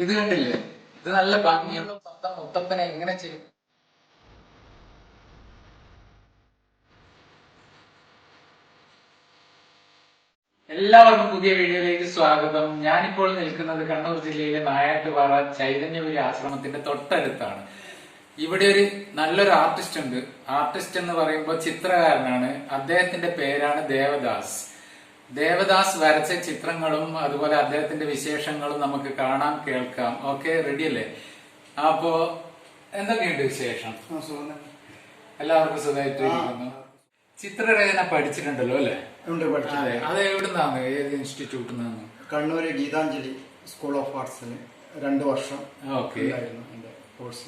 ഇത് കണ്ടില്ലേ, ഇത് നല്ല ഭംഗിയുള്ള സ്വന്തം മുത്തപ്പനെ എങ്ങനെ ചെയ്യും. എല്ലാവർക്കും പുതിയ വീഡിയോയിലേക്ക് സ്വാഗതം. ഞാനിപ്പോൾ നിൽക്കുന്നത് കണ്ണൂർ ജില്ലയിലെ നായാട്ടുപാറ ചൈതന്യപുരി ആശ്രമത്തിന്റെ തൊട്ടടുത്താണ്. ഇവിടെ ഒരു നല്ലൊരു ആർട്ടിസ്റ്റ് ഉണ്ട്. ആർട്ടിസ്റ്റ് എന്ന് പറയുമ്പോൾ ചിത്രകാരനാണ്. അദ്ദേഹത്തിന്റെ പേരാണ് ദേവദാസ്. ദേവദാസ് വരച്ച ചിത്രങ്ങളും അതുപോലെ അദ്ദേഹത്തിന്റെ വിശേഷങ്ങളും നമുക്ക് കാണാം, കേൾക്കാം. ഓക്കെ, റെഡി അല്ലേ? അപ്പോ എന്തൊക്കെയുണ്ട് വിശേഷം? എല്ലാവർക്കും സുഖമായിട്ടിരിക്കുന്നു. ചിത്രരചന പഠിച്ചിട്ടുണ്ടല്ലോ അല്ലെ? അതെ. അത് എവിടുന്നാണ്, ഏത് ഇൻസ്റ്റിറ്റ്യൂട്ടിൽ നിന്നാണ്? കണ്ണൂര് ഗീതാഞ്ജലി സ്കൂൾ ഓഫ് ആർട്സിൽ 2 വർഷം ഓക്കെ എന്റെ കോഴ്സ്.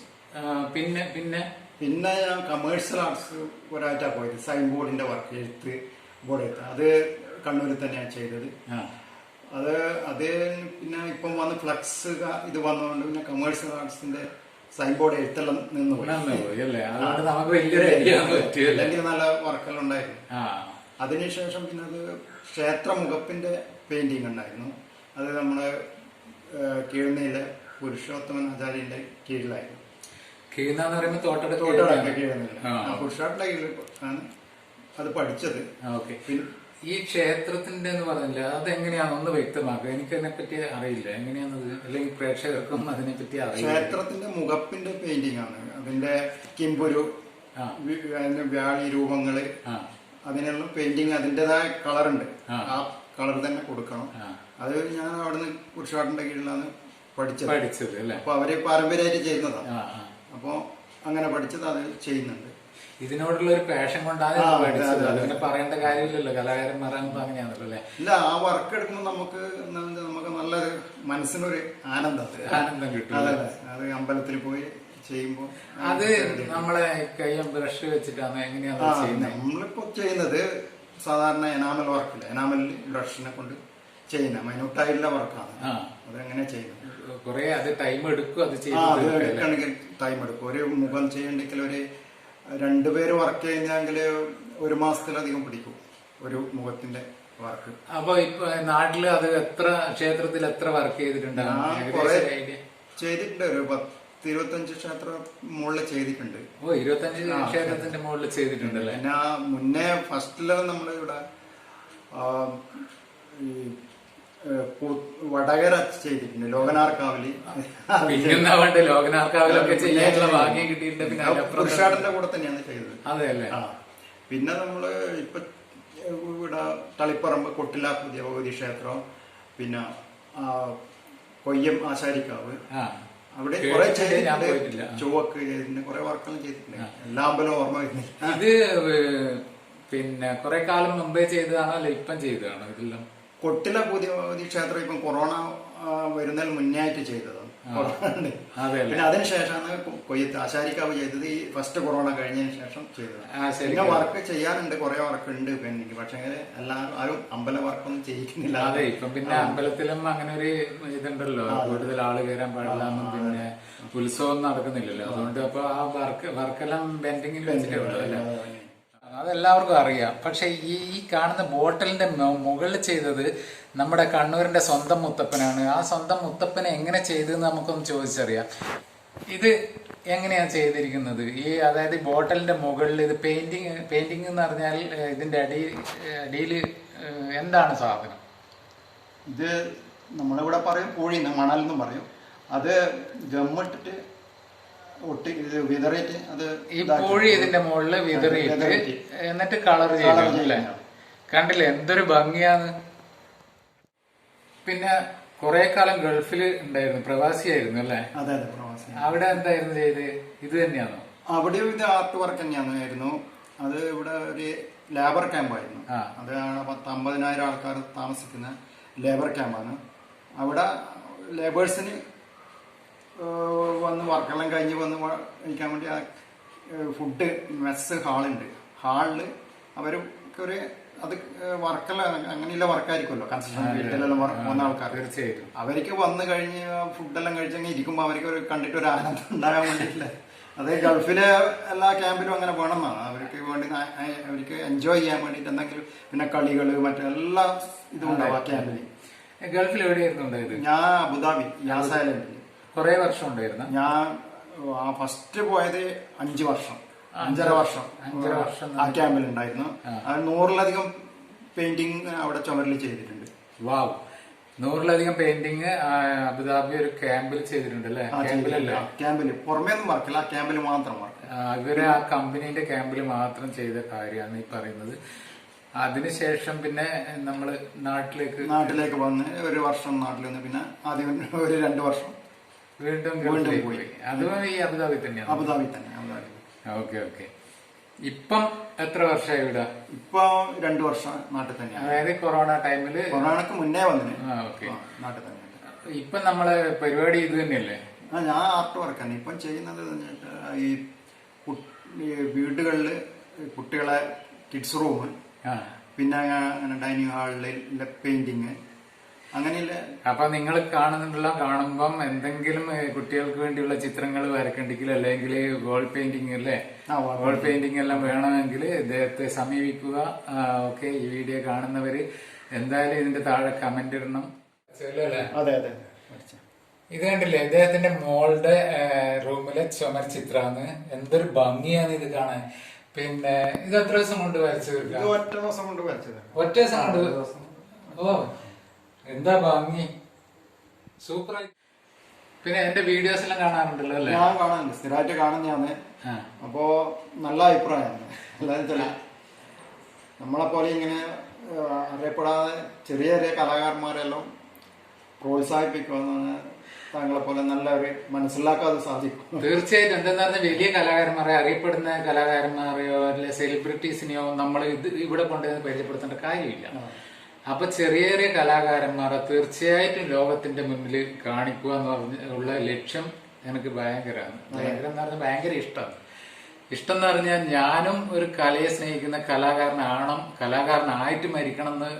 പിന്നെ പിന്നെ പിന്നെ ഞാൻ കമേഴ്സ്യൽ ആർട്സ് ഒരാഴ്ച പോയത്. സൈൻ ബോർഡിന്റെ വർക്ക്, എഴുത്ത് ബോർഡ് എഴുത്ത്, അത് കണ്ണൂരിൽ തന്നെയാണ് ചെയ്തത്. അത് പിന്നെ ഇപ്പം വന്ന് ഫ്ലക്സ് ഇത് വന്നതുകൊണ്ട് പിന്നെ കമേഴ്സ്യൽ ആർട്സിന്റെ സൈൻ ബോർഡ് എഴുത്തെല്ലാം നിന്ന് പോയി. അല്ലെങ്കിൽ നല്ല വർക്കെല്ലാം ഉണ്ടായിരുന്നു. അതിനുശേഷം പിന്നെ അത് ക്ഷേത്രമുഖപ്പിന്റെ പെയിന്റിങ് ഉണ്ടായിരുന്നു. അത് നമ്മള് കീഴ്നയിലെ പുരുഷോത്തമൻ ആചാര്യന്റെ കീഴിലായിരുന്നു. തോട്ടടക്ക കീഴ്നയിലെ പുരുഷോട്ടയുടെ കീഴിൽ ആണ് അത് പഠിച്ചത്. ഈ ക്ഷേത്രത്തിന്റെ എന്ന് പറഞ്ഞില്ല, അതെങ്ങനെയാണെന്ന് ഒന്ന് വ്യക്തമാക്കുക. എനിക്ക് അതിനെ പറ്റി അറിയില്ല, എങ്ങനെയാണത്, അല്ലെങ്കിൽ പ്രേക്ഷകർക്കും അതിനെ പറ്റി അറിയില്ല. ക്ഷേത്രത്തിന്റെ മുഖപ്പിന്റെ പെയിന്റിംഗ് ആണ്. അതിന്റെ കിമ്പുരു, വ്യാളി രൂപങ്ങള്, അതിനെല്ലാം പെയിന്റിങ് അതിന്റേതായ കളറുണ്ട്. ആ കളർ തന്നെ കൊടുക്കണം. അത് ഞാൻ അവിടുന്ന് പുരുഷാട്ടിന്റെ കീഴിലാണ് പഠിച്ചത് അല്ലേ? അപ്പൊ അവര് പാരമ്പര്യമായിട്ട് ചെയ്യുന്നതാണ്. അപ്പൊ അങ്ങനെ പഠിച്ചത് അത് ചെയ്യുന്നുണ്ട്. ഇതിനോടുള്ള ഒരു പാഷൻ കൊണ്ടാണ് പഠിച്ചത്. അതിനെ പറയേണ്ട കാര്യമില്ലല്ലോ, കലാകാരന്മാരാകുമ്പോ അങ്ങനെയാണല്ലോ അല്ലെ? ഇല്ല, ആ വർക്ക് എടുക്കുമ്പോൾ നമുക്ക് നല്ലൊരു മനസ്സിനൊരു ആനന്ദം കിട്ടും. അത് അമ്പലത്തിൽ പോയി ചെയ്യുമ്പോ അത് നമ്മളെ കയ്യും ബ്രഷ് വെച്ചിട്ടാണ് എങ്ങനെയാണ് ചെയ്യുന്നത്? നമ്മളിപ്പോ ചെയ്യുന്നത് സാധാരണ എനാമൽ വർക്കില്ല, എനാമലിൽ ബ്രഷിനെ കൊണ്ട് ചെയ്യുന്ന മൈന്യൂട്ടായിട്ടുള്ള വർക്കാണ്. അതെങ്ങനെ ചെയ്യുന്നത്? കുറെ അത് ടൈം എടുക്കും. അത് എടുക്കണമെങ്കിൽ ടൈം എടുക്കും. ഒരു മുഖം ചെയ്യണ്ടെങ്കിൽ ഒരു 2 പേര് വർക്ക് ചെയ്യുന്നെങ്കിൽ 1 മാസത്തിലധികം പിടിക്കും ഒരു മുഖത്തിന്റെ വർക്ക്. അപ്പൊ ഇപ്പൊ നാട്ടില് അത് ക്ഷേത്രത്തിൽ എത്ര വർക്ക് ചെയ്തിട്ടുണ്ടാകും? ചെയ്തിട്ടുണ്ട്. ഒരു 10-25 ക്ഷേത്ര മുകളിൽ ചെയ്തിട്ടുണ്ട്. 25 ക്ഷേത്രത്തിന്റെ മുകളിൽ ചെയ്തിട്ടുണ്ടല്ലേ? പിന്നെ മുന്നേ ഫസ്റ്റില് നമ്മള് ഇവിടെ വടകര ചെയ്തിട്ടുണ്ട്, ലോകനാർക്കാവില്. ലോകനാർക്കാവിലൊക്കെ ചെയ്യാനുള്ള ഭാഗ്യം കിട്ടിയിട്ടുണ്ട്. പിന്നെ പുരുഷാടന്റെ കൂടെ തന്നെയാണ് ചെയ്തത്. അതെ അല്ലേ? പിന്നെ നമ്മള് ഇപ്പൊ ഇവിടെ തളിപ്പറമ്പ് കൊട്ടില പുതിയ ഭഗവതി ക്ഷേത്രം, പിന്നെ കൊയ്യം ആശാരിക്കാവ്, അവിടെ കുറെ ചെയ്തിട്ടുണ്ട്. ചുവക്ക് ചെയ്തിട്ടുണ്ട്, കുറെ വർക്കെല്ലാം ചെയ്തിട്ടുണ്ട്. എല്ലാ അമ്പലവും ഓർമ്മ വരുന്നില്ല. ഇത് പിന്നെ കുറെ കാലം മുമ്പേ ചെയ്തതാണോ അല്ല ഇപ്പം ചെയ്തതാണോ ഇതെല്ലാം? കൊട്ടില പുതിയ ക്ഷേത്രം ഇപ്പം കൊറോണ വരുന്നതിന് മുന്നേ ആയിട്ട് ചെയ്തതാണ്. പിന്നെ അതിനുശേഷമാണ് കൊയ്യത്ത് ആശാരിക്കാവ് ചെയ്തത്. ഈ ഫസ്റ്റ് കൊറോണ കഴിഞ്ഞതിന് ശേഷം ചെയ്തത്. പിന്നെ വർക്ക് ചെയ്യാനുണ്ട്, കുറെ വർക്ക് ഉണ്ട് പെൻഡിങ്. പക്ഷെ എല്ലാവരും ആരും അമ്പല വർക്കൊന്നും ചെയ്യിക്കുന്നില്ല. അതെ, ഇപ്പം പിന്നെ അമ്പലത്തിലും അങ്ങനെ ഒരു ഇതുണ്ടല്ലോ, കൂടുതൽ ആള് കയറാൻ പാടില്ലെന്നും പിന്നെ ഉത്സവം നടക്കുന്നില്ലല്ലോ. അതുകൊണ്ട് അപ്പൊ ആ വർക്കെല്ലാം പെൻഡിങ്ങിൽ വെച്ചിട്ടേ ഉള്ളൂ അല്ലേ? അതെല്ലാവർക്കും അറിയാം. പക്ഷെ ഈ കാണുന്ന ബോട്ടിലിന്റെ മുകളിൽ ചെയ്തത് നമ്മുടെ കണ്ണൂരിന്റെ സ്വന്തം മുത്തപ്പനാണ്. ആ സ്വന്തം മുത്തപ്പനെ എങ്ങനെ ചെയ്തെന്ന് നമുക്കൊന്ന് ചോദിച്ചറിയാം. ഇത് എങ്ങനെയാണ് ചെയ്തിരിക്കുന്നത്? അതായത് ബോട്ടിലിന്റെ മുകളിൽ ഇത് പെയിന്റിങ് എന്ന് പറഞ്ഞാൽ ഇതിന്റെ അടിയിൽ എന്താണ് സാധനം? ഇത് നമ്മളിവിടെ പറയും പൂഴി, മണൽ പറയും. അത് ഗമ്മിട്ടിട്ട് വിതറിയിട്ട് അത് ഈ പൂഴി ഇതിന്റെ മുകളില് വിതറിയിട്ട് എന്നിട്ട് കളർ ചെയ്തില്ലേ? കണ്ടില്ലേ എന്തൊരു ഭംഗിയാന്ന്. പിന്നെ കുറെ കാലം ഗൾഫിൽ ഉണ്ടായിരുന്നു, പ്രവാസിയായിരുന്നു അല്ലേ? അതെ അതെ, പ്രവാസി. അവിടെ എന്തായിരുന്നു ചെയ്ത്? ഇത് തന്നെയാണോ? അവിടെ ഇത് ആർട്ട് വർക്ക് തന്നെയായിരുന്നു. അത് ഇവിടെ ഒരു ലേബർ ക്യാമ്പായിരുന്നു. അത് 50,000 ആൾക്കാർ താമസിക്കുന്ന ലേബർ ക്യാമ്പാണ്. അവിടെ ലേബേഴ്സിന് വന്ന് വർക്കെല്ലാം കഴിഞ്ഞ് വന്ന് കഴിക്കാൻ വേണ്ടി ഫുഡ് മെസ്സ് ഹാളുണ്ട്. ഹാളില് അവർക്കൊരു അത് വർക്കെല്ലാം അങ്ങനെയുള്ള വർക്കായിരിക്കുമല്ലോ, കൺസ്ട്രക്ഷൻ ഫീൽഡിലെല്ലാം വന്ന ആൾക്കാർ. തീർച്ചയായിട്ടും അവർക്ക് വന്ന് കഴിഞ്ഞ് ഫുഡെല്ലാം കഴിച്ചെങ്കിൽ ഇരിക്കുമ്പോൾ അവർക്ക് കണ്ടിട്ട് ഒരു ആനന്ദം ഉണ്ടാകാൻ വേണ്ടിയിട്ടില്ല. അത് ഗൾഫിലെ എല്ലാ ക്യാമ്പിലും അങ്ങനെ വേണമെന്നാണ്. അവർക്ക് എൻജോയ് ചെയ്യാൻ വേണ്ടിയിട്ട് എന്തെങ്കിലും പിന്നെ കളികള് മറ്റെല്ലാ ഇതും ഉണ്ടാവും ആ ക്യാമ്പിൽ. ഗൾഫിൽ എവിടെയായിരുന്നു ഉണ്ടായത്? ഞാൻ അബുദാബി യാസ് ഐലൻഡിൽ. കുറെ വർഷം ഉണ്ടായിരുന്ന? ഞാൻ ഫസ്റ്റ് പോയത് 5 വർഷം, 5.5 വർഷം ആ ക്യാമ്പിൽ ഉണ്ടായിരുന്നു. അത് 100-ലധികം പെയിന്റിങ് അവിടെ ചുമരിൽ ചെയ്തിട്ടുണ്ട്. വാവ്, 100-ലധികം പെയിന്റിങ് അബുദാബി ഒരു ക്യാമ്പിൽ ചെയ്തിട്ടുണ്ട് അല്ലേ? ക്യാമ്പിലല്ലേ? ക്യാമ്പിൽ പുറമേ ഒന്നും വർക്കില്ല, ആ ക്യാമ്പിൽ മാത്രം വർക്ക്. ഇവര് ആ കമ്പനീന്റെ ക്യാമ്പിൽ മാത്രം ചെയ്ത കാര്യമാണ് ഈ പറയുന്നത്. അതിനുശേഷം പിന്നെ നമ്മള് നാട്ടിലേക്ക് വന്ന് 1 വർഷം നാട്ടിൽ വന്ന്, പിന്നെ ആദ്യം ഒരു 2 വർഷം വീണ്ടും പോയി. അതും ഈ അബുദാബി തന്നെയാണ്? അബുദാബി തന്നെ. Okay okay. ഇപ്പം എത്ര വർഷമായി ഇവിടെ? ഇപ്പൊ 2 വർഷം നാട്ടിൽ തന്നെയാണ്. അതായത് കൊറോണ ടൈമില്? കൊറോണക്ക് മുന്നേ വന്നിന്. ഓക്കെ. നാട്ടിൽ തന്നെയാണ്. ഇപ്പൊ നമ്മളെ പരിപാടി ഇത് തന്നെയല്ലേ? ഞാൻ ആർട്ട് വർക്കാണ് ഇപ്പം ചെയ്യുന്നത്. ഈ വീടുകളില് കുട്ടികളെ കിഡ്സ് റൂം, പിന്നെ അങ്ങനെ ഡൈനിങ് ഹാളിലെ പെയിന്റിങ്, അങ്ങനെയുള്ള. അപ്പൊ നിങ്ങൾ കാണുമ്പം എന്തെങ്കിലും കുട്ടികൾക്ക് വേണ്ടിയുള്ള ചിത്രങ്ങൾ വരക്കണ്ടെങ്കിൽ, അല്ലെങ്കിൽ വോൾ പെയിന്റിങ് അല്ലേ, വോൾ പെയിന്റിങ് എല്ലാം വേണമെങ്കിൽ ഇദ്ദേഹത്തെ സമീപിക്കുക. ഓക്കെ, ഈ വീഡിയോ കാണുന്നവര് എന്തായാലും ഇതിന്റെ താഴെ കമന്റ് ഇടണം. അതെ അതെ. ഇത് കണ്ടില്ലേ, ഇദ്ദേഹത്തിന്റെ മോളുടെ റൂമിലെ ചുമർ ചിത്രമാണ്. എന്തൊരു ഭംഗിയാണ് ഇത് കാണാൻ. പിന്നെ ഇത് എത്ര ദിവസം കൊണ്ട് വരച്ചു തീർക്കാം? ഒറ്റ ദിവസം കൊണ്ട് വരച്ചത്. ഒറ്റ ദിവസം കൊണ്ട്? ഓ, എന്താ ഭംഗി, സൂപ്പറായി. പിന്നെ എന്റെ വീഡിയോസ് എല്ലാം കാണാറുണ്ടല്ലോ അല്ലേ? ഞാൻ കാണാറുണ്ട്, സ്ഥിരമായിട്ട് കാണുന്നതാണ്. അപ്പോ നല്ല അഭിപ്രായമാണ്. അല്ലാതെ നമ്മളെ പോലെ ഇങ്ങനെ അറിയപ്പെടാതെ ചെറിയ ചെറിയ കലാകാരന്മാരെല്ലാം പ്രോത്സാഹിപ്പിക്കുമെന്നാണ് താങ്കളെ പോലെ നല്ലൊരു മനസ്സിലാക്കാതെ സാധിക്കും. തീർച്ചയായിട്ടും. എന്തെന്ന് പറഞ്ഞാൽ വലിയ കലാകാരന്മാരെ, അറിയപ്പെടുന്ന കലാകാരന്മാരെയോ അല്ലെ സെലിബ്രിറ്റീസിനെയോ നമ്മൾ ഇവിടെ കൊണ്ടുവന്ന് പരിചയപ്പെടുത്തേണ്ട കാര്യമില്ല. അപ്പൊ ചെറിയ ചെറിയ കലാകാരന്മാരെ തീർച്ചയായിട്ടും ലോകത്തിന്റെ മുന്നിൽ കാണിക്കുക ഉള്ള ലക്ഷ്യം എനിക്ക് ഭയങ്കരമാണ്. ഭയങ്കരം എന്ന് പറഞ്ഞാൽ ഭയങ്കര ഇഷ്ടമാണ്. ഇഷ്ടം എന്ന് പറഞ്ഞാൽ ഞാനും ഒരു കലയെ സ്നേഹിക്കുന്ന കലാകാരനായിട്ട് മരിക്കണം എന്ന്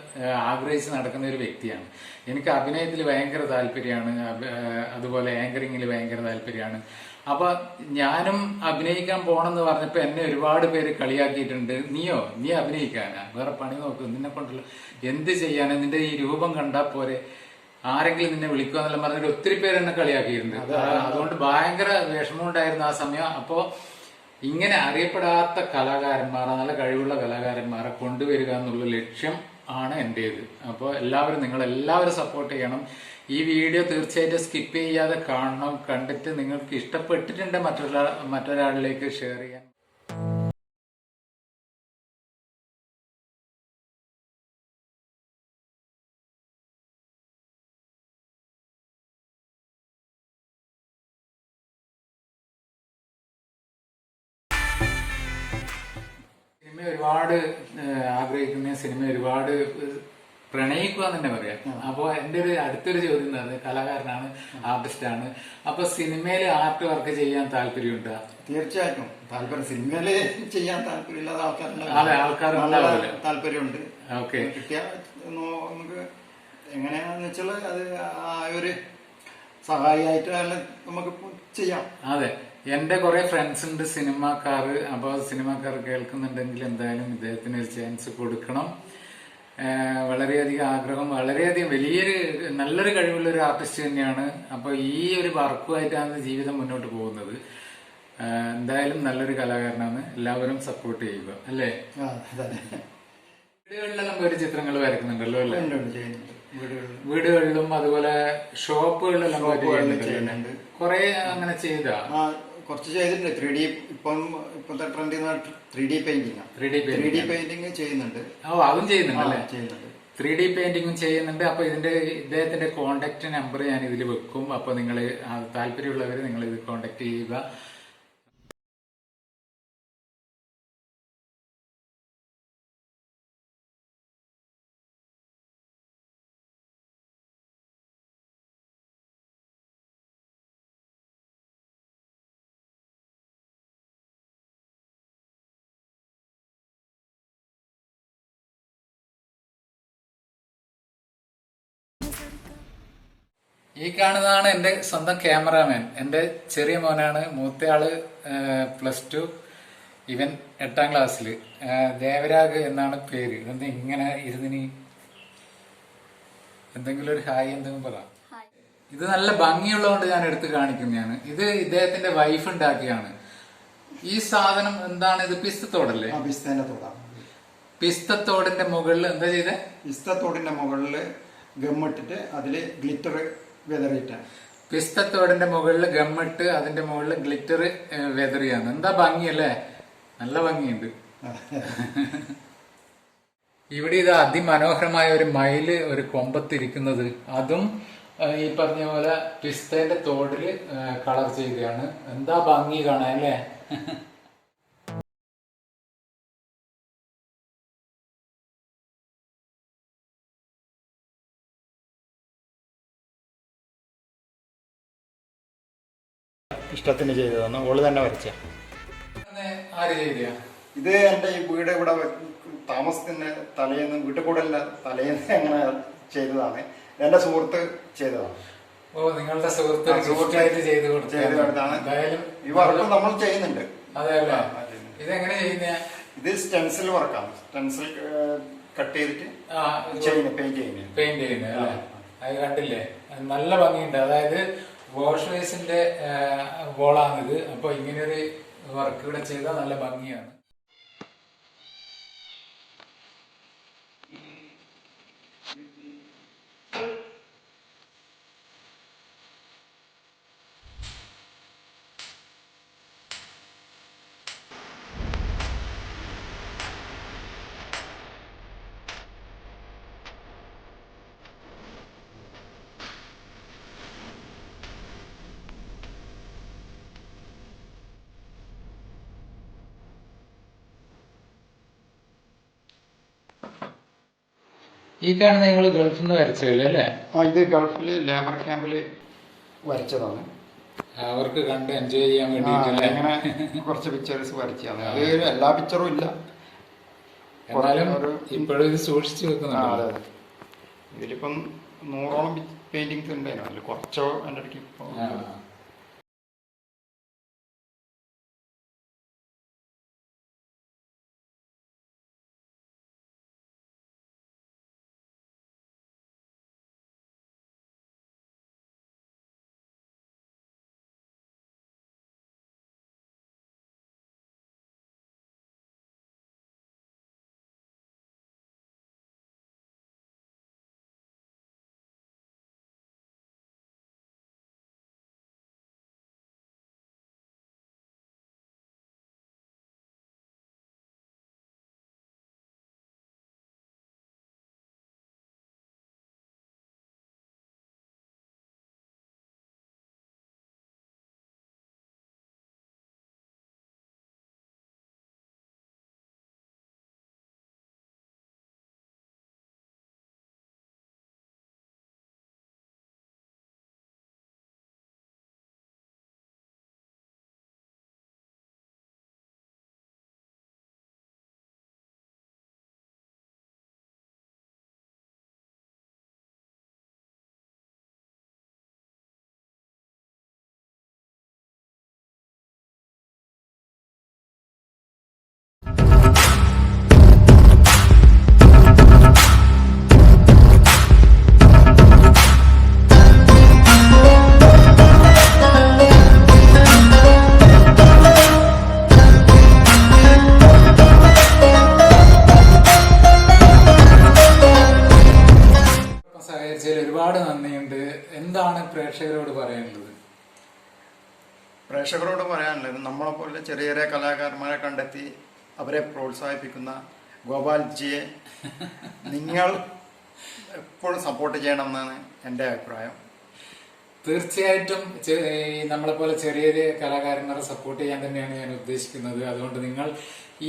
ആഗ്രഹിച്ച് നടക്കുന്ന ഒരു വ്യക്തിയാണ്. എനിക്ക് അഭിനയത്തിൽ ഭയങ്കര താല്പര്യമാണ്, അതുപോലെ ആങ്കറിങ്ങിൽ ഭയങ്കര താല്പര്യമാണ്. അപ്പൊ ഞാനും അഭിനയിക്കാൻ പോണെന്ന് പറഞ്ഞപ്പോ എന്നെ ഒരുപാട് പേര് കളിയാക്കിയിട്ടുണ്ട്. നീ അഭിനയിക്കാനാ, വേറെ പണി നോക്ക്, നിന്നെ കൊണ്ടുള്ള എന്ത് ചെയ്യാനാ, നിന്റെ ഈ രൂപം കണ്ടാ പോരെ, ആരെങ്കിലും നിന്നെ വിളിക്കുക എന്നെല്ലാം പറഞ്ഞിട്ട് ഒത്തിരി പേര് എന്നെ കളിയാക്കിയിട്ടുണ്ട്. അതുകൊണ്ട് ഭയങ്കര വിഷമമുണ്ടായിരുന്നു ആ സമയം. അപ്പോ ഇങ്ങനെ അറിയപ്പെടാത്ത കലാകാരന്മാരെ, നല്ല കഴിവുള്ള കലാകാരന്മാരെ കൊണ്ടുവരിക എന്നുള്ള ലക്ഷ്യം ആണ് എന്റേത്. അപ്പോൾ നിങ്ങളെല്ലാവരും സപ്പോർട്ട് ചെയ്യണം. ഈ വീഡിയോ തീർച്ചയായിട്ടും സ്കിപ്പ് ചെയ്യാതെ കാണണം. കണ്ടിട്ട് നിങ്ങൾക്ക് ഇഷ്ടപ്പെട്ടിട്ടുണ്ട് മറ്റൊരാളിലേക്ക് ഷെയർ ചെയ്യാൻ. സിനിമ ഒരുപാട് ആഗ്രഹിക്കുന്ന, സിനിമ ഒരുപാട് പ്രണയിക്കുക എന്ന് തന്നെ പറയാം. അപ്പൊ എന്റെ അടുത്തൊരു ചോദ്യം എന്താണ്, കലാകാരനാണ്, ആർട്ടിസ്റ്റാണ്. അപ്പൊ സിനിമയിൽ ആർട്ട് വർക്ക് ചെയ്യാൻ താല്പര്യമുണ്ടോ? തീർച്ചയായിട്ടും താല്പര്യം. സിനിമയില് ചെയ്യാൻ താല്പര്യമില്ലാത്ത ആൾക്കാർ താല്പര്യമുണ്ട്. ഓക്കെ, കിട്ടിയാൽ നമുക്ക് എങ്ങനെയാണെന്ന് വെച്ചാൽ അത് ആ ഒരു സഹായിയായിട്ട് നമുക്ക് ചെയ്യാം. അതെ, എന്റെ കുറെ ഫ്രണ്ട്സ് ഉണ്ട് സിനിമാക്കാര്. അപ്പൊ സിനിമാക്കാർ കേൾക്കുന്നുണ്ടെങ്കിൽ എന്തായാലും ഇദ്ദേഹത്തിന് ഒരു ചാൻസ് കൊടുക്കണം. വളരെയധികം ആഗ്രഹം, വളരെയധികം നല്ലൊരു കഴിവുള്ള ഒരു ആർട്ടിസ്റ്റ് തന്നെയാണ്. അപ്പൊ ഈ ഒരു വർക്കുമായിട്ടാണ് ജീവിതം മുന്നോട്ട് പോകുന്നത്. എന്തായാലും നല്ലൊരു കലാകാരനാണ്. എല്ലാവരും സപ്പോർട്ട് ചെയ്യുക അല്ലേ? വീടുകളിലെല്ലാം ഒരു ചിത്രങ്ങൾ വരയ്ക്കുന്നുണ്ടല്ലോ അല്ലേ? വീടുകളിലും അതുപോലെ ഷോപ്പുകളിലെല്ലാം കുറെ അങ്ങനെ ചെയ്താ? കുറച്ച് ചെയ്തിട്ടുണ്ട്. 3D ഇപ്പോഴത്തെ trend 3D painting, 3D painting ചെയ്യുന്നുണ്ട്. ഓ, അതും ചെയ്യുന്നുണ്ടല്ലേ? ചെയ്യുന്നുണ്ട്. 3D പെയിന്റിങ്ങും ചെയ്യുന്നുണ്ട്. അപ്പൊ ഇദ്ദേഹത്തിന്റെ കോണ്ടാക്ട് നമ്പർ ഞാൻ ഇതിൽ വെക്കും. അപ്പൊ നിങ്ങൾ താല്പര്യമുള്ളവർ നിങ്ങൾ ഇത് കോണ്ടാക്ട് ചെയ്യുക. ഈ കാണുന്നതാണ് എന്റെ സ്വന്തം ക്യാമറാമാൻ. എന്റെ ചെറിയ മോനാണ്. മൂത്തയാള് +2, ഇവൻ 8ാം ക്ലാസ്സില്. ദേവരാഗ് എന്നാണ് പേര്. ഇതെന്താ ഇങ്ങനെ ഇരുന്നിനി? എന്തെങ്കിലും ഒരു ഹായ് എന്തെങ്കിലും പറ. ഇത് നല്ല ഭംഗിയുള്ളതുകൊണ്ട് ഞാൻ എടുത്ത് കാണിക്കുന്നതാണ്. ഇത് ഇദ്ദേഹത്തിന്റെ വൈഫ് ഉണ്ടാക്കിയാണ്. ഈ സാധനം എന്താണ്? ഇത് പിസ്തത്തോടല്ലേ? പിസ്തേന്റെ തോടാണ്. പിസ്തത്തോടിന്റെ മുകളിൽ എന്താ ചെയ്തേ? പിസ്തത്തോടിന്റെ മുകളിൽ ഗമ്മിട്ടിട്ട് അതില് ഗ്ലിറ്റർ വെതറിയിട്ടാണ്. പിസ്തത്തോടിന്റെ മുകളിൽ ഗമ്മിട്ട് അതിന്റെ മുകളിൽ ഗ്ലിറ്റർ വെതറിയാണ്. എന്താ ഭംഗിയല്ലേ? നല്ല ഭംഗിയുണ്ട്. ഇവിടെ ഇത് അതിമനോഹരമായ ഒരു മയില് ഒരു കൊമ്പത്തിരിക്കുന്നത്, അതും ഈ പറഞ്ഞ പോലെ പിസ്തേന്റെ തോടില് കളർ ചെയ്തതാണ്. എന്താ ഭംഗി കാണാൻ അല്ലേ? ഇഷ്ടത്തിന് ചെയ്തതാണ്. ഓള് തന്നെ വരച്ച. ആര് ചെയ്ത? ഇത് എന്റെ ഈ വീട് ഇവിടെ താമസത്തിന് തലേന്ന് വീട്ടിൽ കൂടെ അല്ല, തലേന്ന് അങ്ങനെ ചെയ്തതാണ്. എന്റെ സുഹൃത്ത് ചെയ്തതാണ്. ഓ, നിങ്ങളുടെ സുഹൃത്തായിട്ട് ചെയ്ത് കൊടുത്തതാണ്. ഈ വർക്ക് നമ്മൾ ചെയ്യുന്നുണ്ട്. അതെ അല്ലേ? ഇതെങ്ങനെ ചെയ്യുന്ന? ഇത് സ്റ്റെൻസിൽ വർക്കാണ്. സ്റ്റെൻസിൽ കട്ട് ചെയ്തിട്ട് പെയിന്റ് ചെയ്യുന്നത്. അത് കണ്ടില്ലേ? നല്ല ഭംഗിയുണ്ട്. അതായത് വാഷ് ബേസിന്റെ വോളാണിത്. അപ്പൊ ഇങ്ങനൊരു വർക്ക് ഇവിടെ ചെയ്താൽ നല്ല ഭംഗിയാണ്. ഈ കാണുന്ന നിങ്ങൾ ഗൾഫിൽ നിന്ന് വരച്ചല്ലേ അല്ലേ? ഇത് ഗൾഫില് ലേബർ ക്യാമ്പില് വരച്ചതാണ്. അവർക്ക് കണ്ട് എൻജോയ് ചെയ്യാൻ വേണ്ടി അങ്ങനെ കുറച്ച് പിക്ചേഴ്സ് വരച്ചതാണ്. അത് എല്ലാ പിക്ചറും ഇല്ല, എന്നാലും ഇപ്പോഴും ഇത് സൂക്ഷിച്ചു വെക്കുന്നുണ്ട്. ഇതിലിപ്പം 100ഓളം പെയിന്റിങ്സ് ഉണ്ടായിരുന്നു. അതിൽ കുറച്ചോ എൻ്റെ അടുക്ക് ഒരുപാട് നന്ദിയുണ്ട്. എന്താണ് പ്രേക്ഷകരോട് പറയാനുള്ളത്? പ്രേക്ഷകരോട് പറയാനുള്ളത്, നമ്മളെ പോലെ ചെറിയ ചെറിയ കലാകാരന്മാരെ കണ്ടെത്തി അവരെ പ്രോത്സാഹിപ്പിക്കുന്ന ഗോപാൽജിയെ നിങ്ങൾ എപ്പോഴും സപ്പോർട്ട് ചെയ്യണം എന്നാണ് എൻ്റെ അഭിപ്രായം. തീർച്ചയായിട്ടും നമ്മളെ പോലെ ചെറിയ ചെറിയ കലാകാരന്മാരെ സപ്പോർട്ട് ചെയ്യാൻ തന്നെയാണ് ഞാൻ ഉദ്ദേശിക്കുന്നത്. അതുകൊണ്ട് നിങ്ങൾ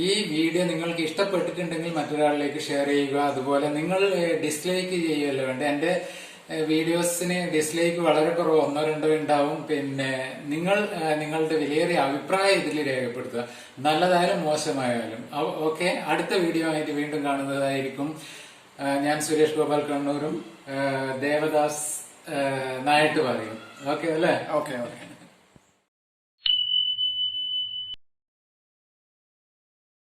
ഈ വീഡിയോ നിങ്ങൾക്ക് ഇഷ്ടപ്പെട്ടിട്ടുണ്ടെങ്കിൽ മറ്റൊരാളിലേക്ക് ഷെയർ ചെയ്യുക. അതുപോലെ നിങ്ങൾ ഡിസ്ലൈക്ക് ചെയ്യുകയല്ലോ വേണ്ട. എൻ്റെ വീഡിയോസിന് ഡിസ്ലൈക്ക് വളരെ കുറവ്, 1-2 ഉണ്ടാവും. പിന്നെ നിങ്ങൾ നിങ്ങളുടെ വിലയേറിയ അഭിപ്രായം ഇതിൽ രേഖപ്പെടുത്തുക, നല്ലതായാലും മോശമായാലും. ഓക്കെ, അടുത്ത വീഡിയോ ആയിട്ട് വീണ്ടും കാണുന്നതായിരിക്കും. ഞാൻ സുരേഷ് ഗോപാൽ കണ്ണൂരും ദേവദാസ് നായിട്ട് പറയും. ഓക്കെ അല്ലേ? ഓക്കെ.